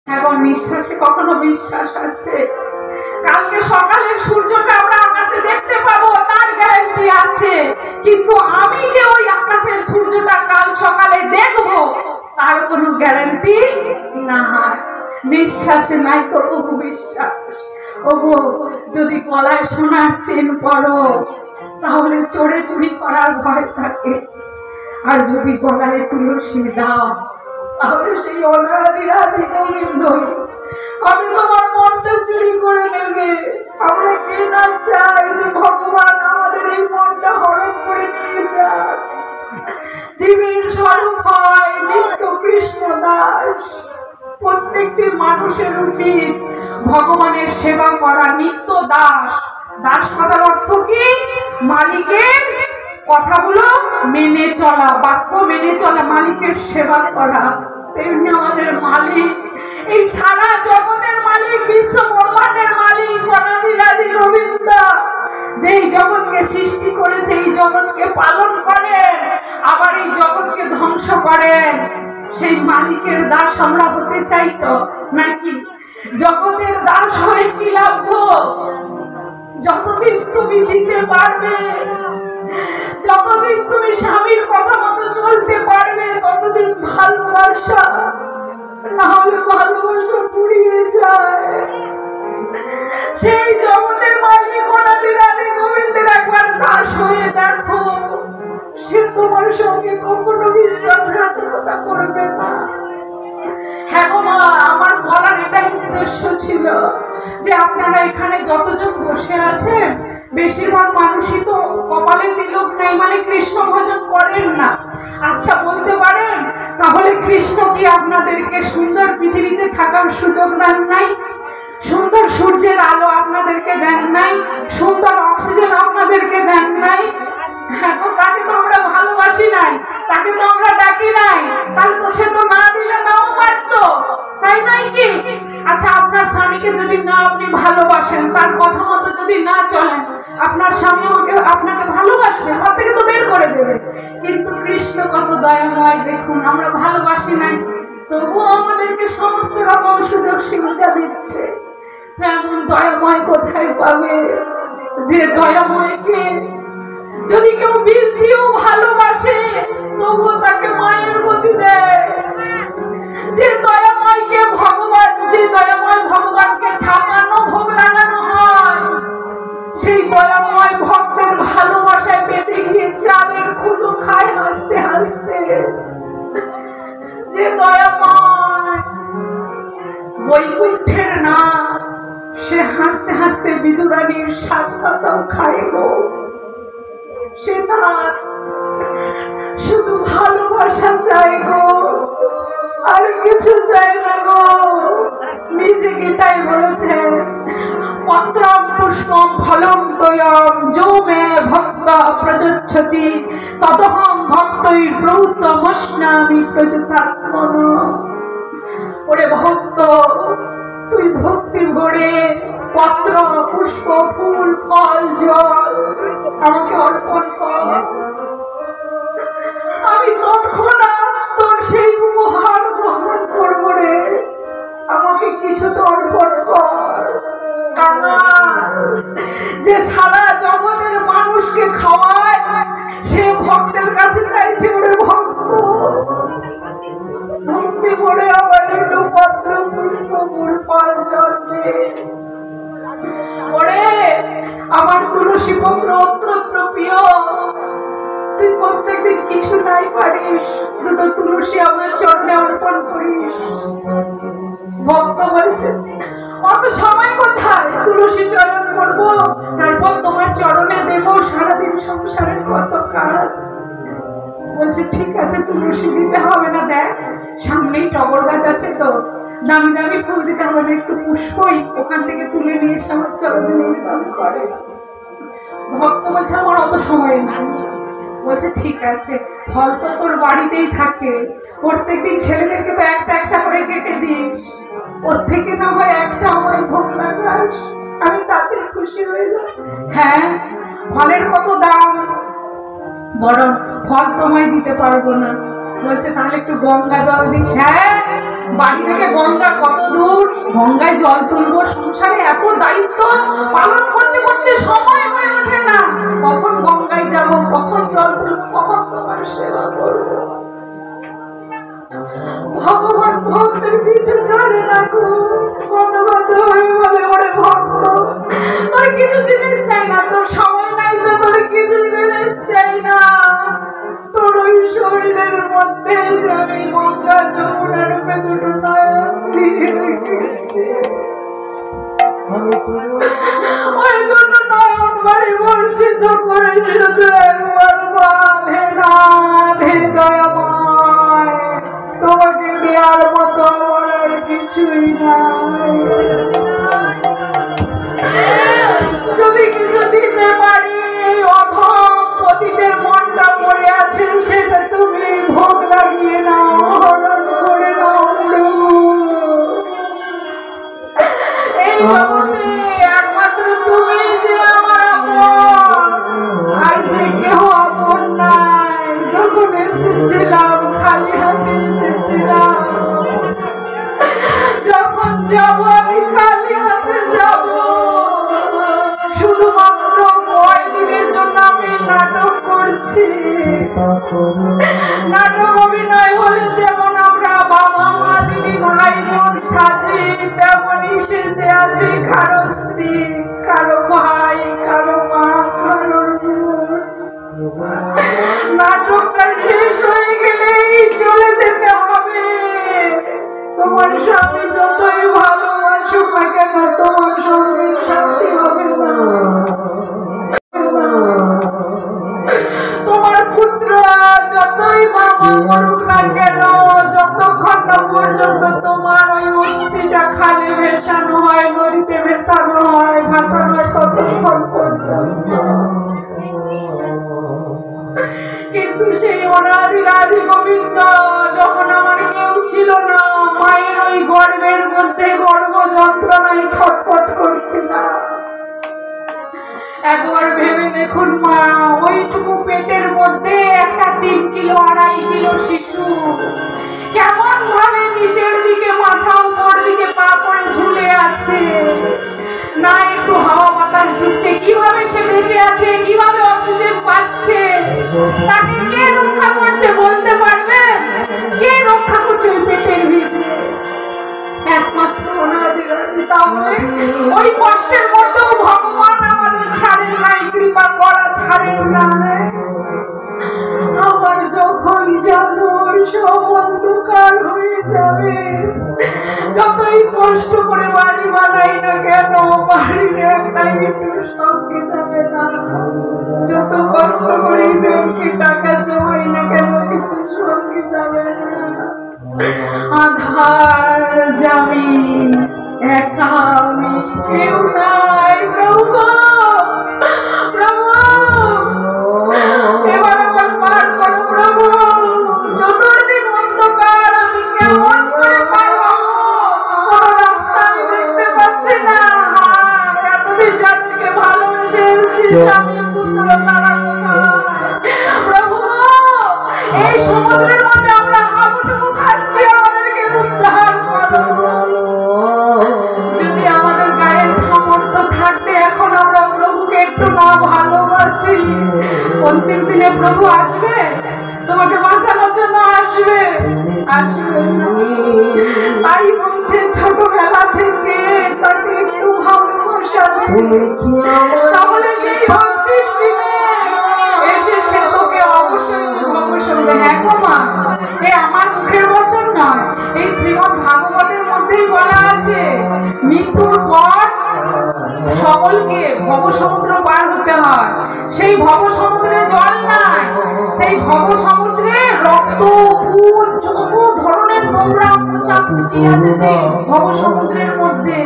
এখন নিঃশ্বাসে কখনো বিশ্বাস আছে কালকে সকালের সূর্যটা আমরা আকাশে দেখতে পাবো, তার গ্যারান্টি আছে। কিন্তু আমি যে ওই আকাশের সূর্যটা কাল সকালে দেখবো তার কোনো গ্যারান্টি না। নিঃশ্বাসে নাই কবু বিশ্বাস। ওগো, যদি গলায় সোনার চেন পরো তাহলে চোরে চুরি করার ভয় থাকে, আর যদি গলায় তুলসী দাও তাহলে সেই অনাদি রাধে গোবিন্দ কবে তোমার মনটা চুরি করে নেবে। আমরা কে না চাই যে ভগবান আমাদের এই মনটা হরণ করে নিয়ে যাক। জীবের স্বরূপ হয় নিত্য কৃষ্ণ দাস। প্রত্যেকটি মানুষের উচিত ভগবানের সেবা করা, নিত্য দাস। দাস কথার অর্থ কি? মালিকের কথাগুলো মেনে চলা, বাক্য মেনে চলা, মালিকের সেবা করা। তেমনি আমাদের মালিক, এই সারা জগতের মালিক, বিশ্ব ব্রহ্মাণ্ডের মালিক অনাদি গোবিন্দ, যেই জগৎকে সৃষ্টি করেছে, এই জগৎকে পালন করেন, আবার এই জগৎকে ধ্বংস করেন, সেই মালিকের দাস আমরা হতে চাই তো নাকি? জগতের দাস হয়ে কি লাভ? যতদিন তুমি দিতে পারবে, যতদিন তুমি স্বামীর কথা মতো চলতে পারবে, ততদিন ভালোবাসা, না হলে ভালোবাসা পুড়িয়ে যায়। সেই জগতের মালিক অনাদি রাধে গোবিন্দের একবার দাস হয়ে দেখো, সে তোমার সঙ্গে কখনো বিশ্বাসঘাতকতা করবে না। হ্যাঁ গো মা, আমার বলার এটাই উদ্দেশ্য ছিল যে আপনারা এখানে যতজন বসে আছেন বেশিরভাগ মানুষই তো কপালে তিলক নেই, মানে কৃষ্ণ ভজন করেন না। আচ্ছা, বলতে পারেন তাহলে কৃষ্ণ কি আপনাদেরকে সুন্দর পৃথিবীতে থাকার সুযোগ দেন নাই? সুন্দর সূর্যের আলো আপনাদেরকে দেন নাই? সুন্দর অক্সিজেন আপনাদেরকে দেন নাই? এখন তাকে তো আমরা ভালোবাসি নাই, তাকে তো আমরা ডাকি নাই, তাহলে তো সে তো না দিলে নাও পারতো, তাই নাই কি? আচ্ছা, আপনার স্বামীকে যদি না আপনি ভালোবাসেন, তার কথা মতো যদি না চলেন, আপনার স্বামী আপনাকে ভালোবাসবে, ঘর থেকে তো বের করে দেবে। কিন্তু কৃষ্ণ কত দয়াময় দেখুন, আমরা ভালোবাসি নাই, তবুও আমাদেরকে সমস্ত রকম সুযোগ সুবিধা দিচ্ছে। এমন দয়াময় কোথায় পাবে? যে দয়াময়কে যদি কেউ বিষ দিয়েও ভালোবাসে তবুও তাকে মায়ের গতি দেয়। যে দয়াময়কে ভগবান, যে দয়াময় ভগবানকে ছাপানো ভোগ লাগানো হয়, সেই দয়াময় ভক্তের ভালোবাসায় পেতে গিয়ে চালের খুলো খায় হাসতে হাসতে। যে দয়াময় বৈকুণ্ঠের না, সে হাসতে হাসতে বিদুরানীর সাত পাতাও খায় গো। সে তার শুধু ভালোবাসা চাই গো, আর কিছু চাই না গো। নিজে গীতায় বলেছে, পত্রম পুষ্পম ফলম তোয়ম যো মে ভক্ত প্রযচ্ছতি তদহং ভক্তৈ প্রৌতমস্নামি প্রযতাত্মনা। ওরে ভক্ত, তুই ভক্তি ভরে পত্র, পুষ্প, ফুল, ফল, জল আমাকে অর্পণ কর। আমি তৎক্ষণাৎ তোর সেই উপহার গ্রহণ করব রে। আমাকে কিছু তো অর্পণ কর। যে সারা জগতের মানুষকে খাওয়ায়, সে ভক্তের কাছে চাইছে, ওরে ভক্ত ভক্তি করে আবার একটু পত্র, পুষ্প, ফুল, ফল, জল দে। ওরে আমার তুলসী পত্র অত্যন্ত প্রিয়, তুই প্রত্যেকদিন কিছু নাই পারিস, দুটো তুলসী আমার চরণে অর্পণ করিস। ভক্ত বলছে, অত সময় কোথায়? তুলসী চরণ করবো, তারপর তোমার চরণে দেব, সারাদিন সংসারের কত কাজ। বলছে ঠিক আছে, তুলসী দিতে হবে না, দেখ সামনেই টগর গাছ আছে তো, দামি দামি ফুল দিতে হবে না, একটু পুষ্পই ওখান থেকে তুলে নিয়ে এসে আমার চরণে নিবেদন করে। ভক্ত বলছে আমার অত সময় নাই। বলছে ঠিক আছে, ফল তো তোর বাড়িতেই থাকে, প্রত্যেকদিন ছেলেদেরকে তো একটা একটা করে কেটে দিস, ওর থেকে না হয় একটা আমার ভোগ লাগাস, আমি তাতে খুশি হয়ে যাই। হ্যাঁ, ফলের কত দাম, বরং ফল তোমায় দিতে পারবো না, বলছে তাহলে একটু গঙ্গা জল দিস। হ্যাঁ, বাড়ি থেকে গঙ্গা কত দূর, গঙ্গায় জল তুলবো, সংসারে এত দায়িত্ব পালন করতে করতে সময় হয়ে ওঠে না, কখন গঙ্গায় যাব, কখন জল তুলবো, কখন তোমার সেবা করবো। ভগবান ভক্তের পিছু ছাড়ে না গো। কত কত হয়ে বলে ওরে ভক্ত তোর কিছু জিনিস চাই না, তোর সময় নাই তো তোর কিছু জিনিস চাই না, তোর ওই শরীরের মধ্যে যে আমি গঙ্গা যমুনা রূপে দুটো নয়ন দিয়ে রেখেছি, ওই দুটো নয়ন বাড়ি বর্ষিত করে শুধু একবার বল, হে নাথ হে দয়াময়, তোমাকে দেওয়ার মতো আমার কিছুই নাই। যদি কিছু দিতে পারি, অধম পতিতের মনটা পড়ে আছে, সেটা তুমি ভোগ লাগিয়ে নাও, হরণ করে নাও প্রভু। এই জগতে একমাত্র তুমি যে আমার আপন, আর যে কেউ আপন নাই। যখন এসেছিলাম খালি হাতে এসেছিলাম, যখন যাব আমি খালি হাতে যাব। শুধুমাত্র কয়দিনের জন্য আমি নাটক করছি। নাটক অভিনয় হলে যেমন আমরা বাবা মা দিদি ভাই বোন সাজি, তেমনই সেজে আছে কারো স্ত্রী, কারো ভাই, কারো মা, কারো বোন। নাটকটা শেষ হয়ে গেলেই চলে যেতে হবে। তোমার স্বামী যতই ভালোবাসুক না কেন, তোমার সঙ্গে শান্তি হবে না। তোমার পুত্র যতই মামা করুক না কেন, যতক্ষণ না পর্যন্ত তোমার ওই অস্থিটা খালি ভেসানো হয়, নদীতে ভেসানো হয়, ভাসানো হয়, ততক্ষণ পর্যন্ত। কিন্তু সেই অনাদি রাধি গোবিন্দ যখন আমার কেউ ছিল না, মায়ের ওই গর্ভের মধ্যে গর্ভ যন্ত্রণায় ছটফট করছিলাম। একবার ভেবে দেখুন মা, ওইটুকু পেটের মধ্যে একটা 3 কিলো 2.5 কিলো শিশু কেমন ভাবে নিচের দিকে মাথা, উপর দিকে পা করে ঝুলে আছে, না একটু হাওয়া বাতাস ঢুকছে, কিভাবে সে বেঁচে আছে, কিভাবে অক্সিজেন পাচ্ছে, তাকে কে রক্ষা করছে বলতে পারবে? কে রক্ষা করছে ওই পেটের ভিতরে? একমাত্র ওনাদের। তাহলে ওই কষ্টের মধ্যেও ভগবান আমাদের ছাড়েন নাই, কৃপা করা ছাড়েন নাই। আমার যখন জানো সব অন্ধকার হয়ে যাবে, যতই কষ্ট করে বাড়ি বানাই না কেন, বাড়ির একটা একটু সঙ্গে যাবে না। যত কষ্ট করে ব্যাংকে টাকা জমাই না কেন, কিছু সঙ্গে যাবে না। আধার জামিন একা আমি, কেউ নাই। প্রভু প্রভু এবার আমার পার করো প্রভু। চতুর্দিক অন্ধকার, আমি কেমন করে পারবো? কোনো রাস্তা আমি দেখতে পাচ্ছি না। এতদিন জাতিকে ভালোবেসে এসেছি, স্বামী পুত্র তারা কোথায়? প্রভু এই সমুদ্রের মধ্যে আমরা হাবুডুবু খাচ্ছি, আমাদেরকে উদ্ধার করো। যদি আমাদের গায়ে সামর্থ্য থাকতে এখন আমরা প্রভুকে একটু না ভালোবাসি, অন্তিম দিনে প্রভু আসবে, তোমাকে বাঁচানোর জন্য আসবে, আসবে না। তাই বলছে ছোটবেলা থেকে তাকে একটু ভালোবাসাবে, তাহলে সেই অন্তিম দিনে এসে সে তোকে অবশ্যই বলবে, হ্যাঁ গো মা, এ আমার মুখের বচন নয়, এই শ্রীমদ্ ভাগবতের মধ্যেই বলা আছে, মৃত্যুর পর সকলকে ভব সমুদ্র পার হতে হয়। সেই ভব সমুদ্রে জল নাই, সেই ভব সমুদ্রে রক্ত, ভূত, যত ধরনের নোংরা কুচি আছে সেই ভব সমুদ্রের মধ্যে,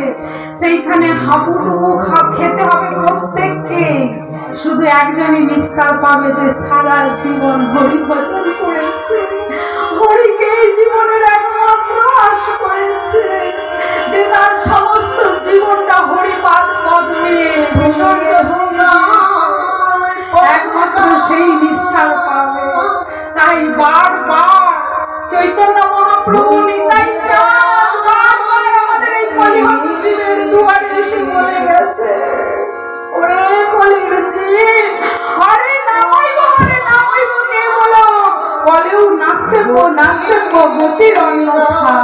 সেইখানে হাবুডুবু খেতে হবে প্রত্যেককে। শুধু একজনই নিস্তার পাবে, যে সারা জীবন হরি ভজন করেছে, হরিকে এই জীবনের একমাত্র আশ করেছে, যে তার সমস্ত জীবনটা হরিপাদ পদ্মে বিসর্জন একমাত্র সেই নিস্তার পাবে। তাই বারবার নাস্তিক গতির অন্যথা